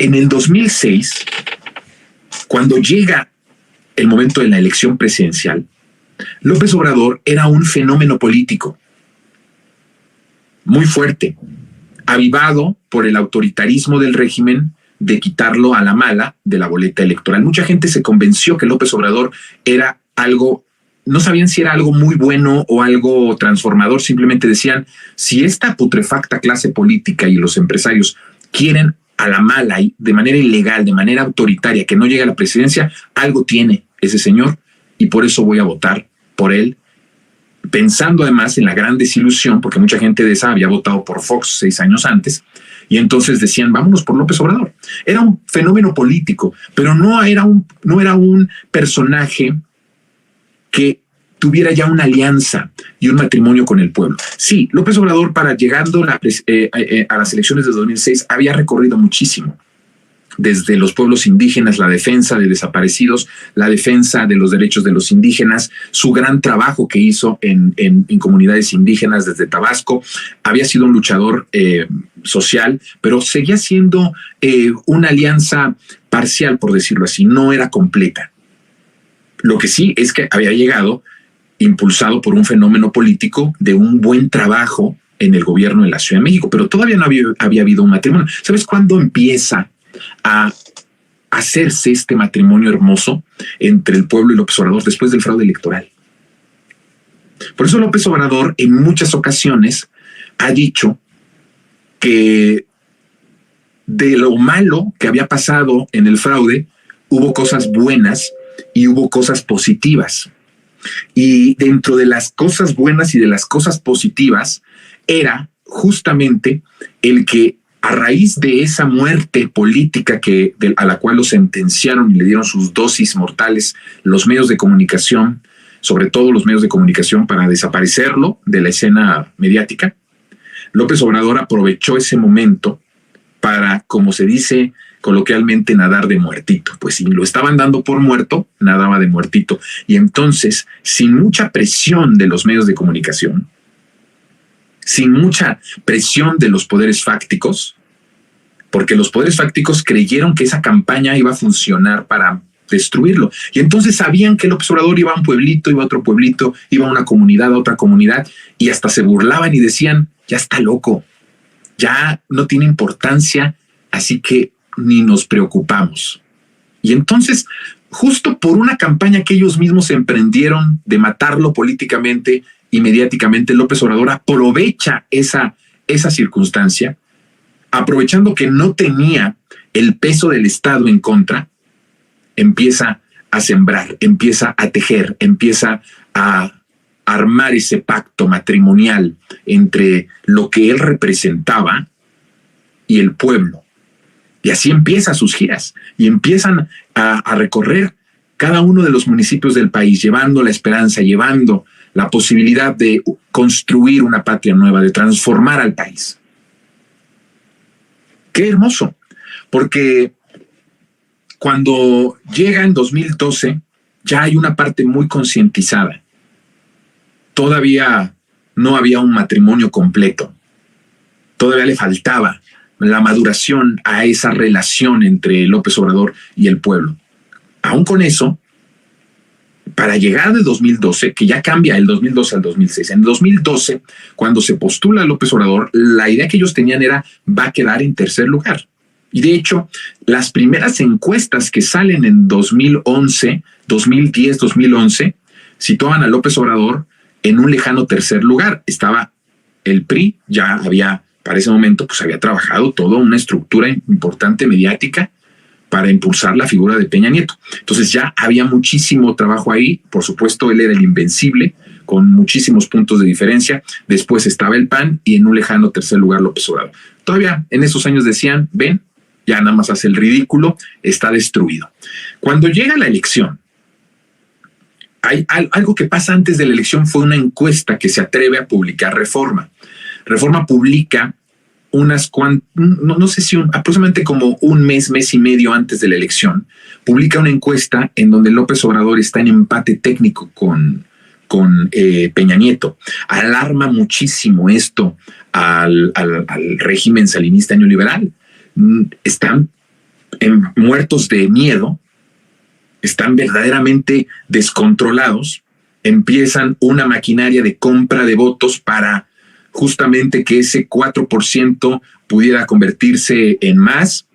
En el 2006, cuando llega el momento de la elección presidencial, López Obrador era un fenómeno político muy fuerte, avivado por el autoritarismo del régimen de quitarlo a la mala de la boleta electoral. Mucha gente se convenció que López Obrador era algo, no sabían si era algo muy bueno o algo transformador, simplemente decían, si esta putrefacta clase política y los empresarios quieren a la mala y de manera ilegal, de manera autoritaria, que no llegue a la presidencia, algo tiene ese señor y por eso voy a votar por él, pensando además en la gran desilusión, porque mucha gente de esa había votado por Fox 6 años antes, y entonces decían, vámonos por López Obrador. Era un fenómeno político, pero no era un personaje que tuviera ya una alianza y un matrimonio con el pueblo. Sí, López Obrador, para llegando a las elecciones de 2006, había recorrido muchísimo. Desde los pueblos indígenas, la defensa de desaparecidos, la defensa de los derechos de los indígenas, su gran trabajo que hizo en comunidades indígenas desde Tabasco. Había sido un luchador social, pero seguía siendo una alianza parcial, por decirlo así, no era completa. Lo que sí es que había llegado impulsado por un fenómeno político de un buen trabajo en el gobierno de la Ciudad de México, pero todavía no había habido un matrimonio. ¿Sabes cuándo empieza a hacerse este matrimonio hermoso entre el pueblo y López Obrador? Después del fraude electoral. Por eso López Obrador en muchas ocasiones ha dicho que de lo malo que había pasado en el fraude hubo cosas buenas y hubo cosas positivas. Y dentro de las cosas buenas y de las cosas positivas era justamente el que a raíz de esa muerte política a la cual lo sentenciaron y le dieron sus dosis mortales los medios de comunicación, sobre todo los medios de comunicación, para desaparecerlo de la escena mediática, López Obrador aprovechó ese momento para, como se dice coloquialmente, nadar de muertito. Pues si lo estaban dando por muerto, nadaba de muertito. Y entonces, sin mucha presión de los medios de comunicación, sin mucha presión de los poderes fácticos, porque los poderes fácticos creyeron que esa campaña iba a funcionar para destruirlo. Y entonces sabían que López Obrador iba a un pueblito, iba a otro pueblito, iba a una comunidad, a otra comunidad, y hasta se burlaban y decían, ya está loco, ya no tiene importancia, así que ni nos preocupamos. Y entonces, justo por una campaña que ellos mismos emprendieron de matarlo políticamente y mediáticamente, López Obrador aprovecha esa circunstancia, aprovechando que no tenía el peso del Estado en contra, empieza a sembrar, empieza a tejer, empieza a armar ese pacto matrimonial entre lo que él representaba y el pueblo. Y así empieza sus giras y empiezan a recorrer cada uno de los municipios del país, llevando la esperanza, llevando la posibilidad de construir una patria nueva, de transformar al país. Qué hermoso, porque cuando llega en 2012 ya hay una parte muy concientizada. Todavía no había un matrimonio completo. Todavía le faltaba la maduración a esa relación entre López Obrador y el pueblo. Aún con eso, para llegar de 2012, que ya cambia el 2012 al 2006, en 2012, cuando se postula López Obrador, la idea que ellos tenían era, va a quedar en tercer lugar. Y de hecho, las primeras encuestas que salen en 2011, 2010, 2011, situaban a López Obrador en un lejano tercer lugar. Estaba el PRI, ya había, para ese momento, pues había trabajado toda una estructura importante mediática para impulsar la figura de Peña Nieto. Entonces ya había muchísimo trabajo ahí. Por supuesto, él era el invencible, con muchísimos puntos de diferencia. Después estaba el PAN y en un lejano tercer lugar López Obrador. Todavía en esos años decían, ven, ya nada más hace el ridículo, está destruido. Cuando llega la elección, hay algo que pasa antes de la elección. Fue una encuesta que se atreve a publicar Reforma. Reforma publica no sé si aproximadamente como un mes y medio antes de la elección, publica una encuesta en donde López Obrador está en empate técnico con Peña Nieto. Alarma muchísimo esto al régimen salinista neoliberal. Están muertos de miedo, están verdaderamente descontrolados, empiezan una maquinaria de compra de votos para justamente que ese 4% pudiera convertirse en más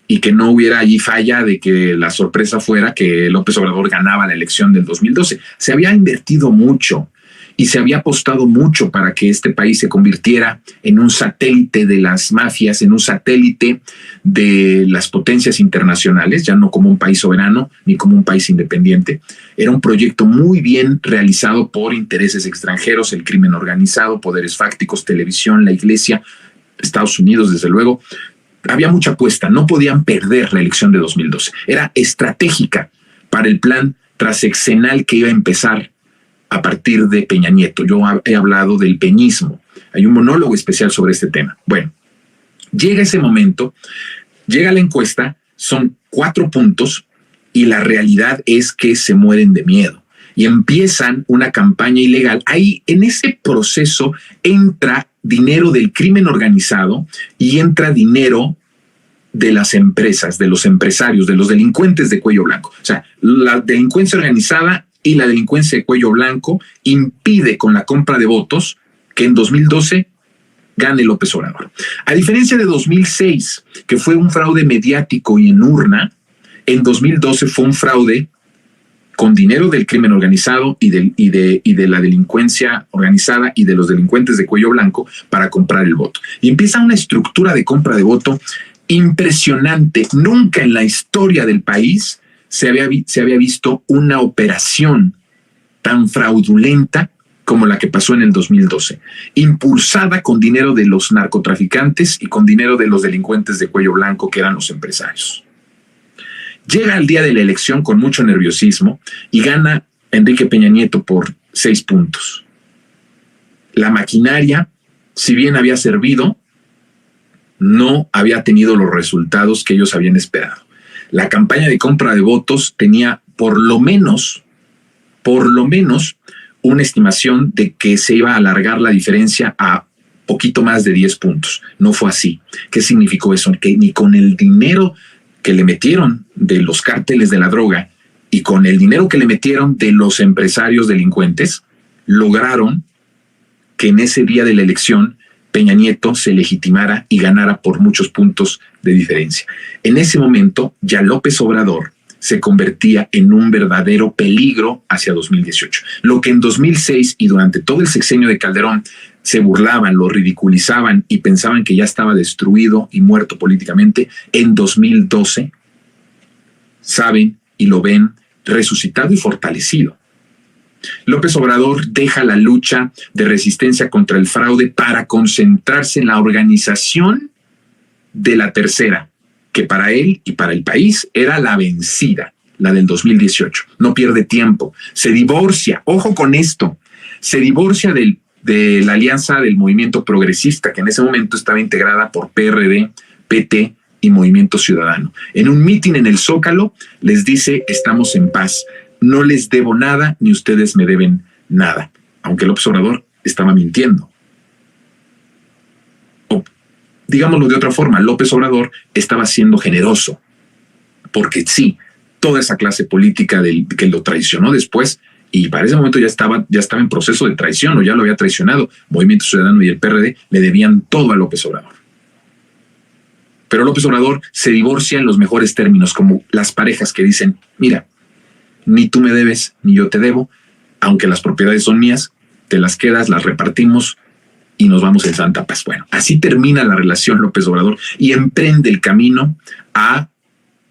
y que no hubiera allí falla de que la sorpresa fuera que López Obrador ganaba la elección del 2012. Se había invertido mucho y se había apostado mucho para que este país se convirtiera en un satélite de las mafias, en un satélite de las potencias internacionales, ya no como un país soberano ni como un país independiente. Era un proyecto muy bien realizado por intereses extranjeros, el crimen organizado, poderes fácticos, televisión, la iglesia, Estados Unidos, desde luego. Había mucha apuesta, no podían perder la elección de 2012. Era estratégica para el plan transeccional que iba a empezar a partir de Peña Nieto. Yo he hablado del peñismo. Hay un monólogo especial sobre este tema. Bueno, llega ese momento, llega la encuesta, son 4 puntos y la realidad es que se mueren de miedo y empiezan una campaña ilegal. Ahí, en ese proceso, entra dinero del crimen organizado y entra dinero de las empresas, de los empresarios, de los delincuentes de cuello blanco. O sea, la delincuencia organizada y la delincuencia de cuello blanco impide con la compra de votos que en 2012 gane López Obrador. A diferencia de 2006, que fue un fraude mediático y en urna, en 2012 fue un fraude con dinero del crimen organizado y de la delincuencia organizada y de los delincuentes de cuello blanco para comprar el voto. Y empieza una estructura de compra de voto impresionante. Nunca en la historia del país se había visto una operación tan fraudulenta como la que pasó en el 2012, impulsada con dinero de los narcotraficantes y con dinero de los delincuentes de cuello blanco que eran los empresarios. Llega el día de la elección con mucho nerviosismo y gana Enrique Peña Nieto por 6 puntos. La maquinaria, si bien había servido, no había tenido los resultados que ellos habían esperado. La campaña de compra de votos tenía por lo menos una estimación de que se iba a alargar la diferencia a poquito más de 10 puntos. No fue así. ¿Qué significó eso? Que ni con el dinero que le metieron de los cárteles de la droga y con el dinero que le metieron de los empresarios delincuentes, lograron que en ese día de la elección Peña Nieto se legitimara y ganara por muchos puntos de diferencia. En ese momento ya López Obrador se convertía en un verdadero peligro hacia 2018. Lo que en 2006 y durante todo el sexenio de Calderón se burlaban, lo ridiculizaban y pensaban que ya estaba destruido y muerto políticamente, en 2012 saben y lo ven resucitado y fortalecido. López Obrador deja la lucha de resistencia contra el fraude para concentrarse en la organización de la tercera, que para él y para el país era la vencida, la del 2018. No pierde tiempo, se divorcia, ojo con esto, se divorcia de la alianza del movimiento progresista, que en ese momento estaba integrada por PRD, PT y Movimiento Ciudadano. En un mitin en el Zócalo les dice: estamos en paz, no les debo nada ni ustedes me deben nada, aunque López Obrador estaba mintiendo. O, digámoslo de otra forma, López Obrador estaba siendo generoso, porque sí, toda esa clase política que lo traicionó después, y para ese momento ya estaba en proceso de traición o ya lo había traicionado, Movimiento Ciudadano y el PRD le debían todo a López Obrador. Pero López Obrador se divorcia en los mejores términos, como las parejas que dicen: mira, ni tú me debes, ni yo te debo, aunque las propiedades son mías, te las quedas, las repartimos y nos vamos en santa paz. Bueno, así termina la relación López Obrador y emprende el camino a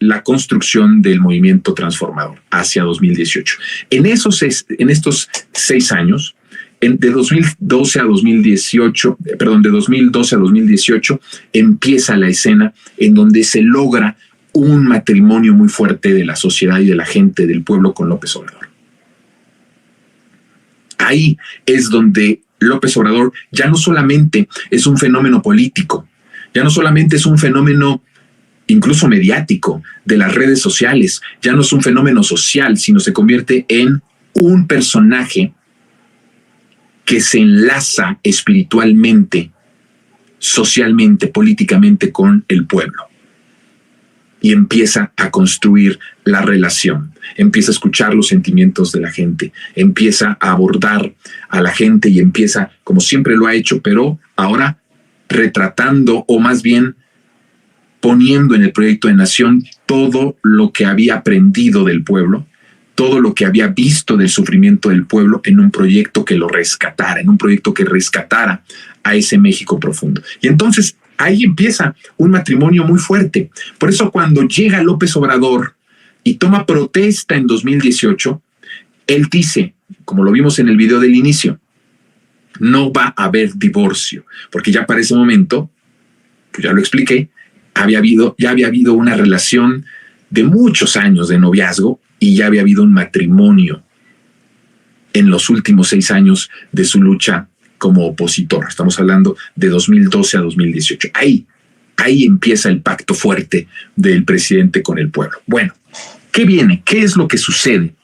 la construcción del movimiento transformador hacia 2018. En estos 6 años, de 2012 a 2018, de 2012 a 2018, empieza la escena en donde se logra un matrimonio muy fuerte de la sociedad y de la gente, del pueblo, con López Obrador. Ahí es donde López Obrador ya no solamente es un fenómeno político, ya no solamente es un fenómeno incluso mediático de las redes sociales, ya no es un fenómeno social, sino se convierte en un personaje que se enlaza espiritualmente, socialmente, políticamente con el pueblo. y empieza a construir la relación, empieza a escuchar los sentimientos de la gente, empieza a abordar a la gente y empieza, como siempre lo ha hecho, pero ahora retratando o más bien poniendo en el proyecto de nación todo lo que había aprendido del pueblo, todo lo que había visto del sufrimiento del pueblo en un proyecto que lo rescatara, en un proyecto que rescatara a ese México profundo. Y entonces ahí empieza un matrimonio muy fuerte. Por eso cuando llega López Obrador y toma protesta en 2018, él dice, como lo vimos en el video del inicio, no va a haber divorcio, porque ya para ese momento, pues ya lo expliqué, ya había habido una relación de muchos años de noviazgo y ya había habido un matrimonio en los últimos 6 años de su lucha como opositor. Estamos hablando de 2012 a 2018. Ahí empieza el pacto fuerte del presidente con el pueblo. Bueno, ¿qué viene? ¿Qué es lo que sucede?